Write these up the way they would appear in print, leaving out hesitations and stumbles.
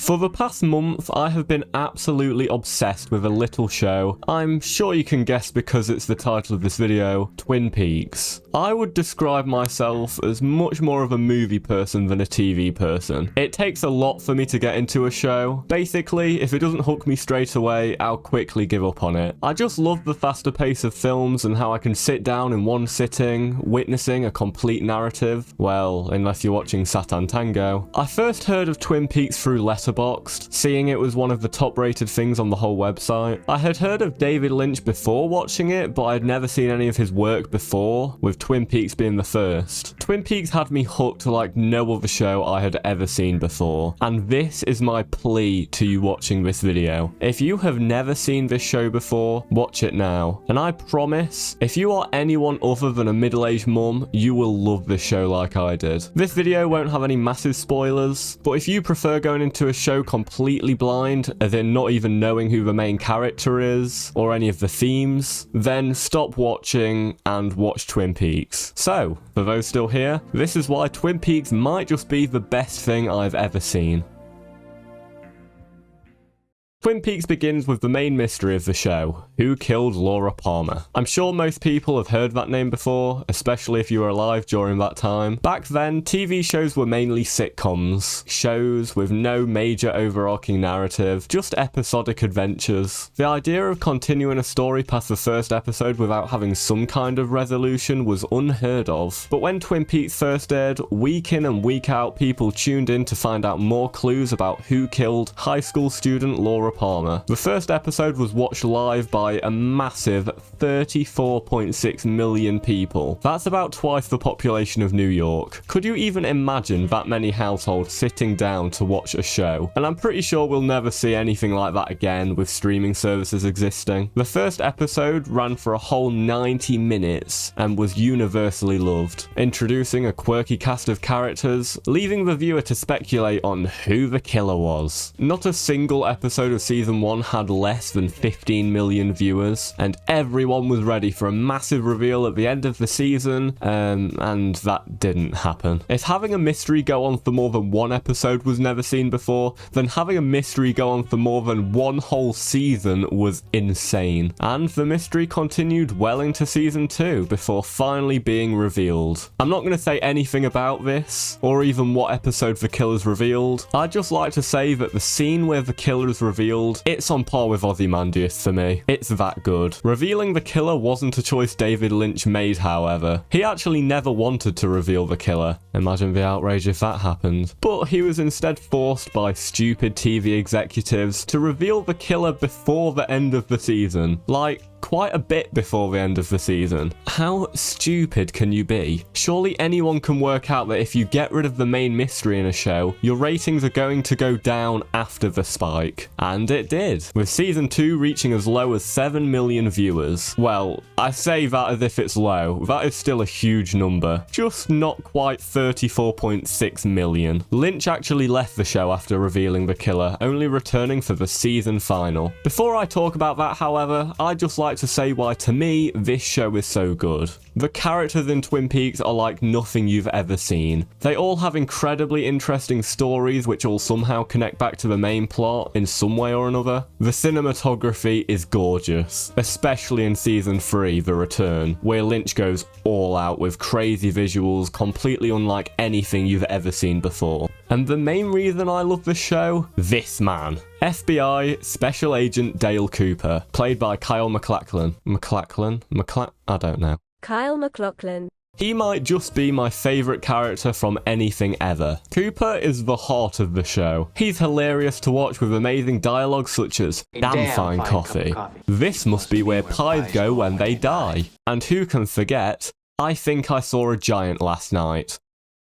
For the past month, I have been absolutely obsessed with a little show. I'm sure you can guess because it's the title of this video, Twin Peaks. I would describe myself as much more of a movie person than a TV person. It takes a lot for me to get into a show. Basically, if it doesn't hook me straight away, I'll quickly give up on it. I just love the faster pace of films and how I can sit down in one sitting, witnessing a complete narrative. Well, unless you're watching Satan Tango. I first heard of Twin Peaks through Letterboxd, seeing it was one of the top rated things on the whole website. I had heard of David Lynch before watching it, but I'd never seen any of his work before, with Twin Peaks being the first. Twin Peaks had me hooked like no other show I had ever seen before, and this is my plea to you watching this video. If you have never seen this show before, watch it now, and I promise, if you are anyone other than a middle-aged mum, you will love this show like I did. This video won't have any massive spoilers, but if you prefer going into a show completely blind, as in not even knowing who the main character is, or any of the themes, then stop watching and watch Twin Peaks. So, for those still here, this is why Twin Peaks might just be the best thing I've ever seen. Twin Peaks begins with the main mystery of the show: who killed Laura Palmer? I'm sure most people have heard that name before, especially if you were alive during that time. Back then, TV shows were mainly sitcoms, shows with no major overarching narrative, just episodic adventures. The idea of continuing a story past the first episode without having some kind of resolution was unheard of. But when Twin Peaks first aired, week in and week out, people tuned in to find out more clues about who killed high school student Laura Palmer. The first episode was watched live by a massive 34.6 million people. That's about twice the population of New York. Could you even imagine that many households sitting down to watch a show? And I'm pretty sure we'll never see anything like that again with streaming services existing. The first episode ran for a whole 90 minutes and was universally loved, introducing a quirky cast of characters, leaving the viewer to speculate on who the killer was. Not a single episode of season 1 had less than 15 million viewers, and everyone was ready for a massive reveal at the end of the season, and that didn't happen. If having a mystery go on for more than one episode was never seen before, then having a mystery go on for more than one whole season was insane. And the mystery continued well into season 2 before finally being revealed. I'm not going to say anything about this, or even what episode the killer's revealed. I'd just like to say that the scene where the killer is revealed, it's on par with Ozymandias for me. It's that good. Revealing the killer wasn't a choice David Lynch made, however. He actually never wanted to reveal the killer. Imagine the outrage if that happened. But he was instead forced by stupid TV executives to reveal the killer before the end of the season. Like, quite a bit before the end of the season. How stupid can you be? Surely anyone can work out that if you get rid of the main mystery in a show, your ratings are going to go down after the spike. And it did, with season 2 reaching as low as 7 million viewers. Well, I say that as if it's low. That is still a huge number. Just not quite 34.6 million. Lynch actually left the show after revealing the killer, only returning for the season final. Before I talk about that, however, I'd just like to say why, to me, this show is so good. The characters in Twin Peaks are like nothing you've ever seen. They all have incredibly interesting stories which all somehow connect back to the main plot in some way or another. The cinematography is gorgeous, especially in season 3, The Return, where Lynch goes all out with crazy visuals completely unlike anything you've ever seen before. And the main reason I love the show? This man. FBI Special Agent Dale Cooper, played by Kyle MacLachlan. I don't know. Kyle MacLachlan. He might just be my favourite character from anything ever. Cooper is the heart of the show. He's hilarious to watch with amazing dialogue such as, "Damn fine coffee. This must be where pies go when they die." And who can forget, "I think I saw a giant last night."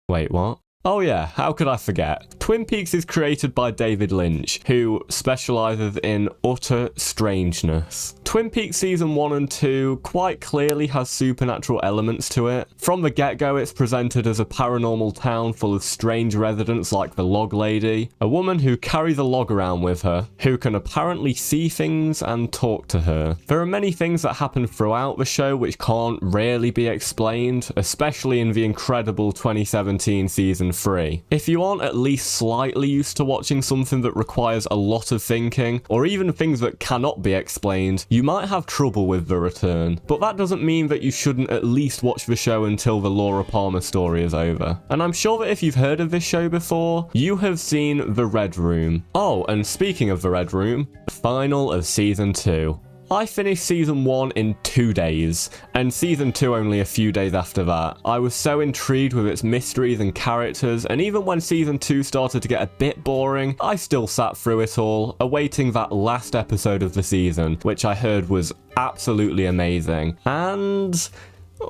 Wait, what? Oh yeah, how could I forget? Twin Peaks is created by David Lynch, who specialises in utter strangeness. Twin Peaks Season 1 and 2 quite clearly has supernatural elements to it. From the get-go, it's presented as a paranormal town full of strange residents like the Log Lady, a woman who carries a log around with her, who can apparently see things and talk to her. There are many things that happen throughout the show which can't really be explained, especially in the incredible 2017 Season 3. If you aren't at least slightly used to watching something that requires a lot of thinking, or even things that cannot be explained, you might have trouble with The Return. But that doesn't mean that you shouldn't at least watch the show until the Laura Palmer story is over. And I'm sure that if you've heard of this show before, you have seen The Red Room. Oh, and speaking of The Red Room, final of season 2. I finished season 1 in 2 days, and season 2 only a few days after that. I was so intrigued with its mysteries and characters, and even when season 2 started to get a bit boring, I still sat through it all, awaiting that last episode of the season, which I heard was absolutely amazing. And,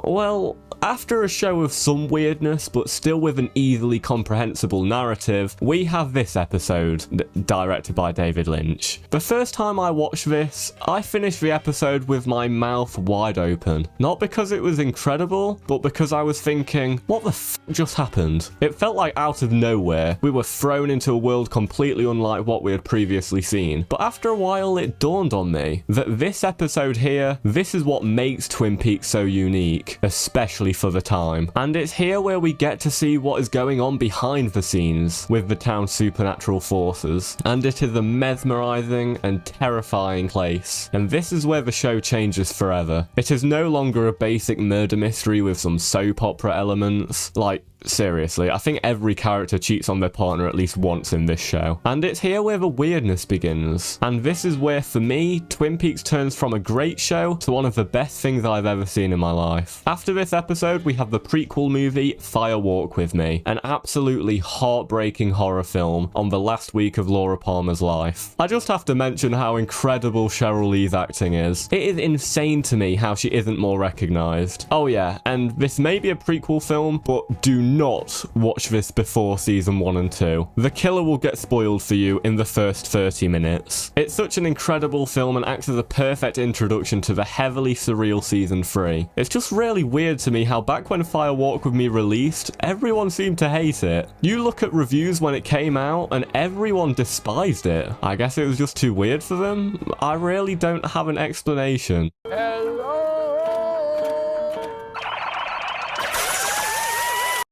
well, after a show of some weirdness, but still with an easily comprehensible narrative, we have this episode, directed by David Lynch. The first time I watched this, I finished the episode with my mouth wide open. Not because it was incredible, but because I was thinking, what the f just happened? It felt like out of nowhere, we were thrown into a world completely unlike what we had previously seen. But after a while, it dawned on me that this episode here, this is what makes Twin Peaks so unique, especially for the time. And it's here where we get to see what is going on behind the scenes with the town's supernatural forces. And it is a mesmerizing and terrifying place. And this is where the show changes forever. It is no longer a basic murder mystery with some soap opera elements. Like, seriously, I think every character cheats on their partner at least once in this show. And it's here where the weirdness begins. And this is where, for me, Twin Peaks turns from a great show to one of the best things I've ever seen in my life. After this episode, we have the prequel movie, Fire Walk With Me, an absolutely heartbreaking horror film on the last week of Laura Palmer's life. I just have to mention how incredible Cheryl Lee's acting is. It is insane to me how she isn't more recognized. Oh yeah, and this may be a prequel film, but do not watch this before season 1 and 2. The killer will get spoiled for you in the first 30 minutes. It's such an incredible film and acts as a perfect introduction to the heavily surreal season 3. It's just really weird to me how back when Fire Walk With Me released, everyone seemed to hate it. You look at reviews when it came out and everyone despised it. I guess it was just too weird for them? I really don't have an explanation.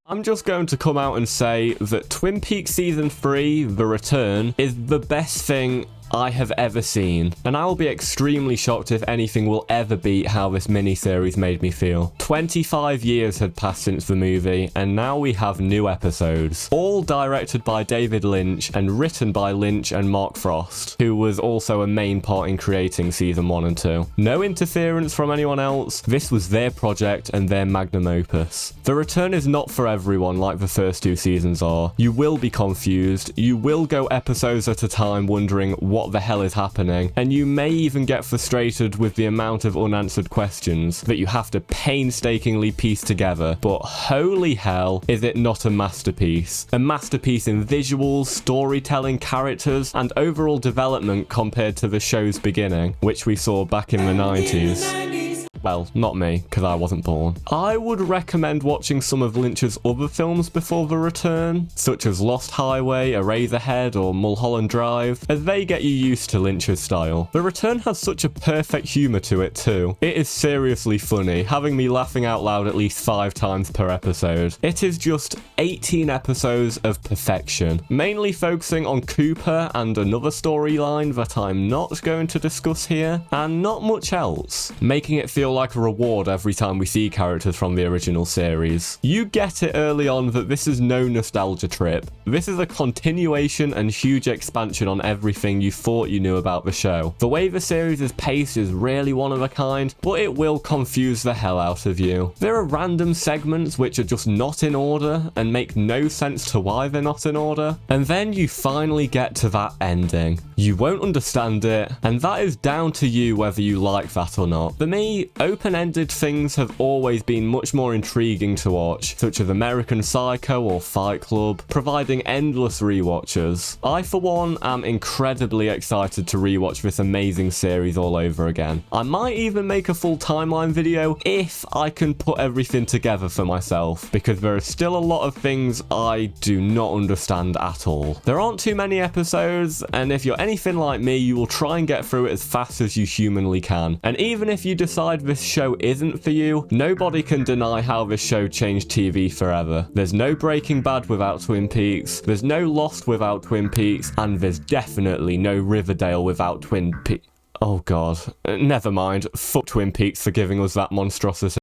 I'm just going to come out and say that Twin Peaks Season 3, The Return, is the best thing I have ever seen, and I will be extremely shocked if anything will ever beat how this miniseries made me feel. 25 years had passed since the movie, and now we have new episodes, all directed by David Lynch and written by Lynch and Mark Frost, who was also a main part in creating season 1 and 2. No interference from anyone else, this was their project and their magnum opus. The Return is not for everyone like the first 2 seasons are. You will be confused, you will go episodes at a time wondering what the hell is happening, and you may even get frustrated with the amount of unanswered questions that you have to painstakingly piece together, but holy hell is it not a masterpiece. A masterpiece in visuals, storytelling, characters, and overall development compared to the show's beginning, which we saw back in the 90s. Well, not me, because I wasn't born. I would recommend watching some of Lynch's other films before The Return, such as Lost Highway, Eraserhead, or Mulholland Drive, as they get you used to Lynch's style. The Return has such a perfect humour to it too. It is seriously funny, having me laughing out loud at least 5 times per episode. It is just 18 episodes of perfection, mainly focusing on Cooper and another storyline that I'm not going to discuss here, and not much else, making it feel like a reward every time we see characters from the original series. You get it early on that this is no nostalgia trip. This is a continuation and huge expansion on everything you thought you knew about the show. The way the series is paced is really one of a kind, but it will confuse the hell out of you. There are random segments which are just not in order and make no sense to why they're not in order. And then you finally get to that ending. You won't understand it, and that is down to you whether you like that or not. For me, open-ended things have always been much more intriguing to watch, such as American Psycho or Fight Club, providing endless rewatches. I, for one, am incredibly excited to rewatch this amazing series all over again. I might even make a full timeline video if I can put everything together for myself, because there are still a lot of things I do not understand at all. There aren't too many episodes, and if you're anything like me, you will try and get through it as fast as you humanly can. And even if you decide this this show isn't for you, nobody can deny how this show changed TV forever. There's no Breaking Bad without Twin Peaks, there's no Lost without Twin Peaks, and there's definitely no Riverdale without Twin Peaks. Oh god. Never mind. Fuck Twin Peaks for giving us that monstrosity.